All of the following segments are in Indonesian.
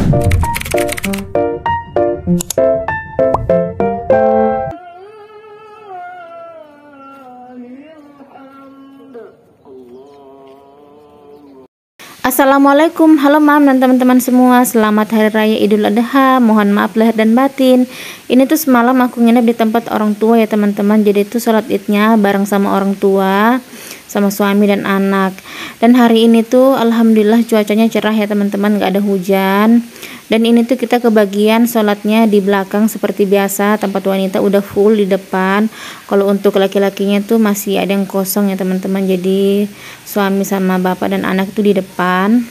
Assalamualaikum, halo mam dan teman-teman semua. Selamat Hari Raya Idul Adha. Mohon maaf lahir dan batin. Ini tuh semalam aku nginep di tempat orang tua ya teman-teman. Jadi itu sholat idnya bareng sama orang tua, sama suami dan anak. Dan hari ini tuh alhamdulillah cuacanya cerah ya teman-teman, nggak ada hujan. Dan ini tuh kita kebagian sholatnya di belakang seperti biasa. Tempat wanita udah full di depan. Kalau untuk laki-lakinya tuh masih ada yang kosong ya teman-teman. Jadi suami sama bapak dan anak itu di depan.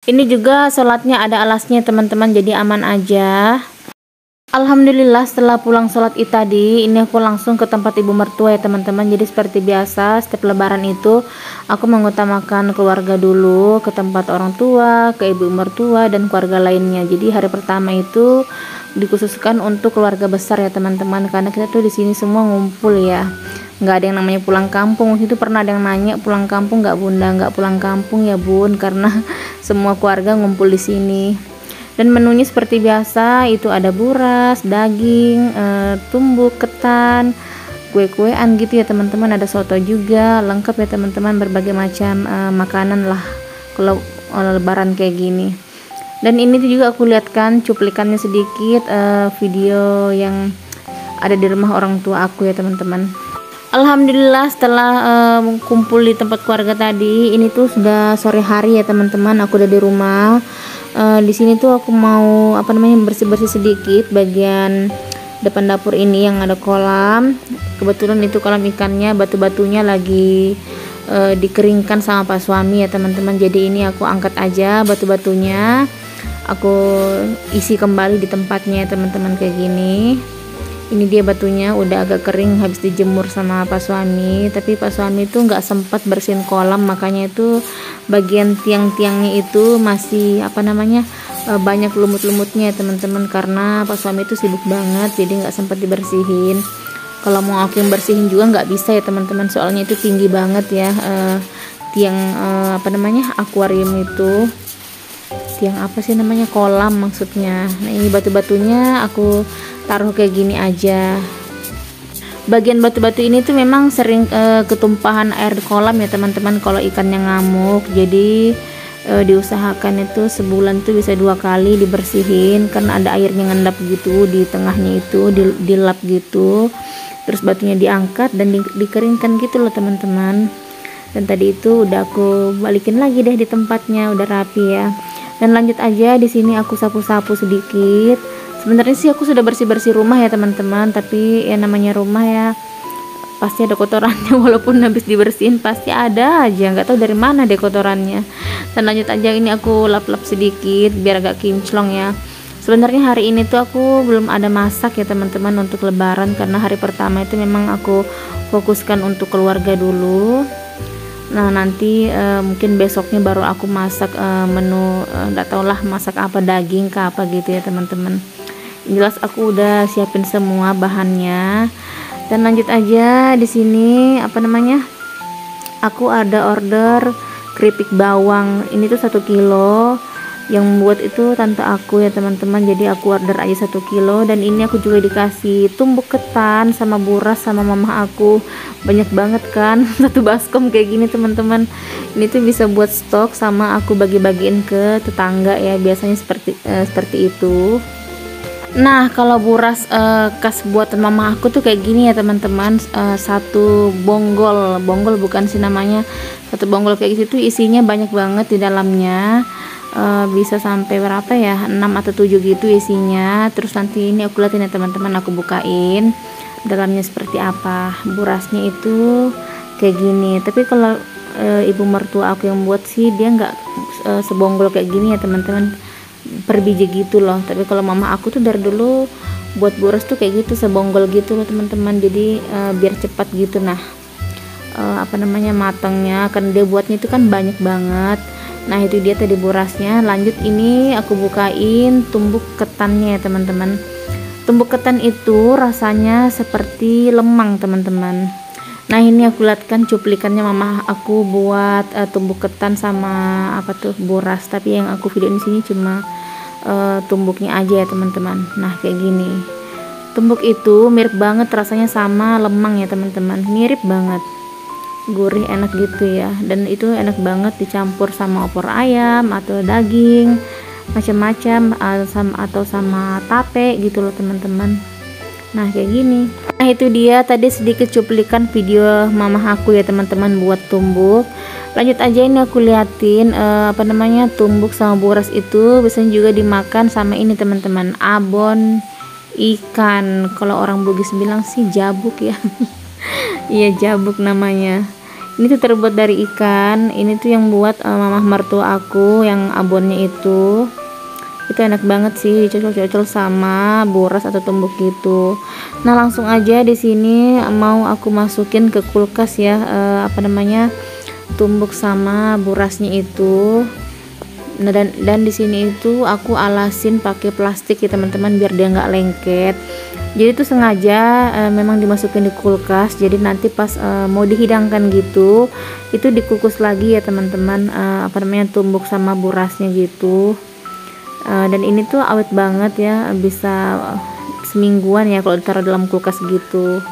Ini juga sholatnya ada alasnya teman-teman, jadi aman aja. Alhamdulillah setelah pulang sholat id tadi, ini aku langsung ke tempat ibu mertua ya teman-teman. Jadi seperti biasa setiap lebaran itu aku mengutamakan keluarga dulu, ke tempat orang tua, ke ibu mertua dan keluarga lainnya. Jadi hari pertama itu dikhususkan untuk keluarga besar ya teman-teman, karena kita tuh di sini semua ngumpul ya. Nggak ada yang namanya pulang kampung. Itu pernah ada yang nanya, pulang kampung nggak bunda? Nggak pulang kampung ya bun, karena semua keluarga ngumpul di sini. Dan menunya seperti biasa, itu ada buras, daging, tumbuk, ketan, kue-kuean gitu ya teman-teman. Ada soto juga, lengkap ya teman-teman, berbagai macam makanan lah kalau lebaran kayak gini. Dan ini tuh juga aku lihatkan cuplikannya sedikit, video yang ada di rumah orang tua aku ya teman-teman. Alhamdulillah setelah kumpul di tempat keluarga tadi, ini tuh sudah sore hari ya teman-teman. Aku udah di rumah. Di sini tuh aku mau bersih-bersih sedikit bagian depan dapur ini yang ada kolam. Kebetulan itu kolam ikannya, batu-batunya lagi dikeringkan sama pak suami ya teman-teman. Jadi ini aku angkat aja batu-batunya, aku isi kembali di tempatnya ya teman-teman kayak gini. Ini dia batunya udah agak kering habis dijemur sama pak suami, tapi pak suami itu nggak sempat bersihin kolam, makanya itu bagian tiang-tiangnya itu masih banyak lumut-lumutnya ya teman-teman, karena pak suami itu sibuk banget jadi nggak sempat dibersihin. Kalau mau aku yang bersihin juga nggak bisa ya teman-teman, soalnya itu tinggi banget ya, tiang akuarium itu, tiang kolam maksudnya. Nah ini batu-batunya aku taruh kayak gini aja. Bagian batu-batu ini tuh memang sering ketumpahan air di kolam ya teman-teman kalau ikannya ngamuk. Jadi diusahakan itu sebulan tuh bisa 2 kali dibersihin, karena ada airnya ngendap gitu di tengahnya itu, dilap gitu. Terus batunya diangkat dan dikeringkan gitu loh teman-teman. Dan tadi itu udah aku balikin lagi deh di tempatnya, udah rapi ya. Dan lanjut aja, di sini aku sapu-sapu sedikit. Sebenarnya sih aku sudah bersih-bersih rumah ya teman-teman, tapi ya namanya rumah ya pasti ada kotorannya. Walaupun habis dibersihin pasti ada aja, nggak tahu dari mana deh kotorannya. Dan lanjut aja, ini aku lap-lap sedikit biar agak kinclong ya. Sebenarnya hari ini tuh aku belum ada masak ya teman-teman untuk lebaran, karena hari pertama itu memang aku fokuskan untuk keluarga dulu. Nah nanti mungkin besoknya baru aku masak menu, nggak tau lah masak apa, daging ke apa gitu ya teman-teman. Jelas aku udah siapin semua bahannya. Dan lanjut aja, di sini aku ada order keripik bawang. Ini tuh 1 kilo, yang buat itu tante aku ya teman-teman. Jadi aku order aja 1 kilo. Dan ini aku juga dikasih tumbuk ketan sama buras sama mama aku, banyak banget kan. 1 baskom kayak gini teman-teman. Ini tuh bisa buat stok sama aku bagi-bagiin ke tetangga ya, biasanya seperti itu. Nah kalau buras khas buatan mama aku tuh kayak gini ya teman-teman, 1 bonggol bukan sih namanya, 1 bonggol kayak gitu isinya banyak banget di dalamnya. Bisa sampai berapa ya, 6 atau 7 gitu isinya. Terus nanti ini aku liatin ya teman-teman, aku bukain dalamnya seperti apa. Burasnya itu kayak gini, tapi kalau ibu mertua aku yang buat sih dia nggak sebonggol kayak gini ya teman-teman, per biji gitu loh. Tapi kalau mama aku tuh dari dulu buat buras tuh kayak gitu, sebonggol gitu loh teman-teman. Jadi biar cepat gitu. Nah matangnya, karena dia buatnya itu kan banyak banget. Nah itu dia tadi burasnya. Lanjut, ini aku bukain tumbuk ketannya ya teman-teman. Tumbuk ketan itu rasanya seperti lemang teman-teman. Nah ini aku lihatkan cuplikannya mama aku buat tumbuk ketan sama buras. Tapi yang aku videoin di sini cuma tumbuknya aja ya teman-teman. Nah kayak gini, tumbuk itu mirip banget rasanya sama lemang ya teman-teman, mirip banget, gurih enak gitu ya, dan itu enak banget dicampur sama opor ayam atau daging macam-macam, atau sama tape gitu loh teman-teman. Nah kayak gini. Nah itu dia tadi sedikit cuplikan video mamah aku ya teman-teman buat tumbuk. Lanjut aja, ini aku liatin tumbuk sama buras itu biasanya juga dimakan sama ini teman-teman, abon ikan. Kalau orang Bugis bilang sih jabuk ya. Iya jabuk namanya. Ini tuh terbuat dari ikan. Ini tuh yang buat mamah mertua aku yang abonnya itu enak banget sih, dicocol-cocol sama buras atau tumbuk gitu. Nah langsung aja di sini mau aku masukin ke kulkas ya, tumbuk sama burasnya itu. Nah dan di sini itu aku alasin pakai plastik ya teman-teman biar dia nggak lengket. Jadi itu sengaja memang dimasukin di kulkas, jadi nanti pas mau dihidangkan gitu itu dikukus lagi ya teman-teman, tumbuk sama burasnya gitu. Dan ini tuh awet banget ya, bisa semingguan ya kalau ditaruh dalam kulkas gitu.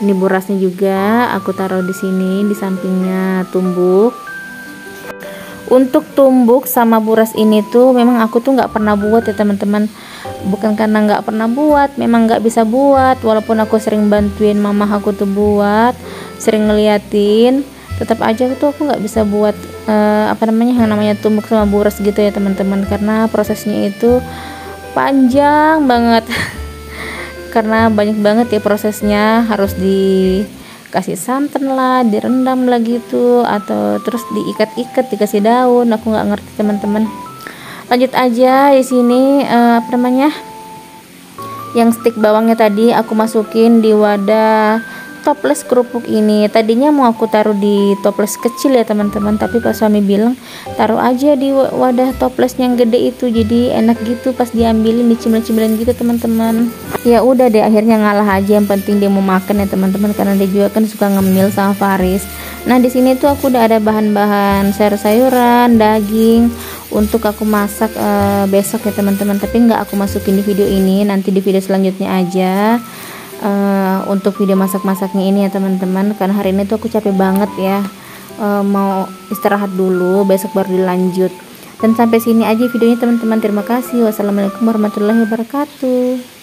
Ini burasnya juga aku taruh di sini di sampingnya tumbuk. Untuk tumbuk sama buras ini tuh memang aku tuh nggak pernah buat ya teman-teman, bukan karena nggak pernah buat, memang nggak bisa buat. Walaupun aku sering bantuin mama aku tuh buat, sering ngeliatin, tetap aja tuh aku nggak bisa buat yang namanya tumbuk sama buras gitu ya teman-teman, karena prosesnya itu panjang banget. Karena banyak banget ya prosesnya, harus dikasih santan lah, direndam lah gitu, atau terus diikat-ikat dikasih daun, aku nggak ngerti teman-teman. Lanjut aja di sini yang stik bawangnya tadi aku masukin di wadah toples kerupuk ini. Tadinya mau aku taruh di toples kecil ya teman-teman, tapi pas suami bilang taruh aja di wadah toples yang gede itu, jadi enak gitu pas diambilin, dicemil-cemilin gitu teman-teman. Ya udah deh akhirnya ngalah aja, yang penting dia mau makan ya teman-teman, karena dia juga kan suka ngemil sama Faris. Nah di sini tuh aku udah ada bahan-bahan sayur-sayuran, daging untuk aku masak besok ya teman-teman, tapi nggak aku masukin di video ini, nanti di video selanjutnya aja. Untuk video masak-masaknya ini ya teman-teman, karena hari ini tuh aku capek banget ya, mau istirahat dulu, besok baru dilanjut. Dan sampai sini aja videonya teman-teman, terima kasih. Wassalamualaikum warahmatullahi wabarakatuh.